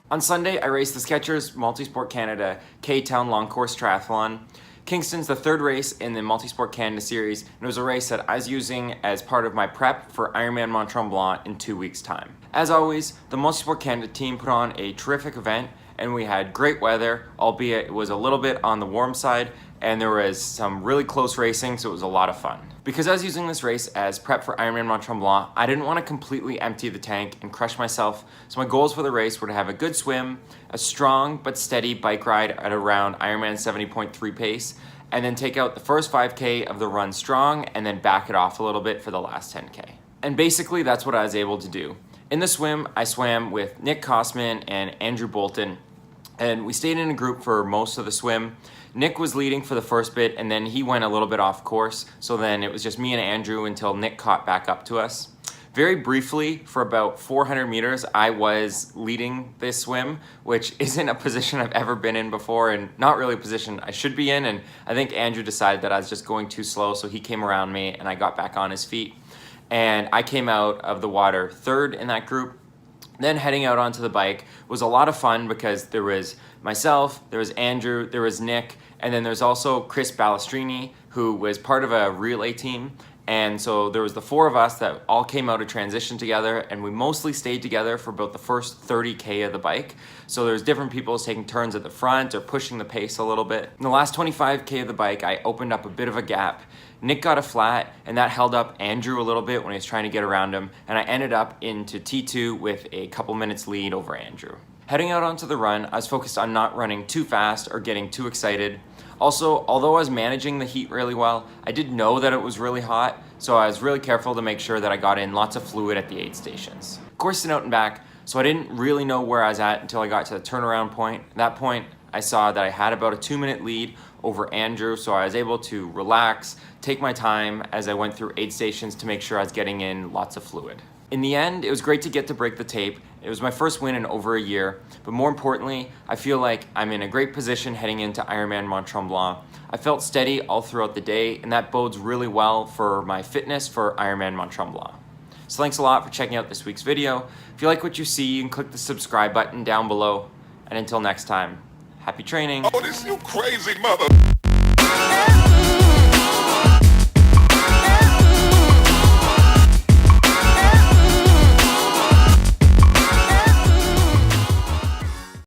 On Sunday, I raced the Skechers Multisport Canada K-Town Long Course Triathlon. Kingston's the third race in the Multisport Canada series, and it was a race that I was using as part of my prep for Ironman Mont Tremblant in 2 weeks' time. As always, the Multisport Canada team put on a terrific event, and we had great weather, albeit it was a little bit on the warm side, and there was some really close racing, so it was a lot of fun. Because I was using this race as prep for Ironman Mont Tremblant, I didn't want to completely empty the tank and crush myself, so my goals for the race were to have a good swim, a strong but steady bike ride at around Ironman 70.3 pace, and then take out the first 5K of the run strong and then back it off a little bit for the last 10K. And basically that's what I was able to do. In the swim, I swam with Nick Kosman and Andrew Bolton, and we stayed in a group for most of the swim. Nick was leading for the first bit, and then he went a little bit off course, so then it was just me and Andrew until Nick caught back up to us. Very briefly, for about 400 meters, I was leading this swim, which isn't a position I've ever been in before, and not really a position I should be in, and I think Andrew decided that I was just going too slow, so he came around me, and I got back on his feet. And I came out of the water third in that group. Then heading out onto the bike was a lot of fun because there was myself, there was Andrew, there was Nick, and then there's also Chris Balestrini, who was part of a relay team. And so there was the four of us that all came out of transition together, and we mostly stayed together for about the first 30K of the bike. So there's different people taking turns at the front or pushing the pace a little bit. In the last 25K of the bike, I opened up a bit of a gap. Nick got a flat, and that held up Andrew a little bit when he was trying to get around him, and I ended up into T2 with a couple minutes lead over Andrew. Heading out onto the run, I was focused on not running too fast or getting too excited. Also, although I was managing the heat really well, I did know that it was really hot, so I was really careful to make sure that I got in lots of fluid at the aid stations. Coursing out and back, so I didn't really know where I was at until I got to the turnaround point. At that point, I saw that I had about a 2-minute lead over Andrew, so I was able to relax, take my time as I went through aid stations to make sure I was getting in lots of fluid. In the end, it was great to get to break the tape. It was my first win in over a year, but more importantly, I feel like I'm in a great position heading into Ironman Mont Tremblant. I felt steady all throughout the day, and that bodes really well for my fitness for Ironman Mont Tremblant. So thanks a lot for checking out this week's video. If you like what you see, you can click the subscribe button down below. And until next time, happy training. Oh, this you crazy mother.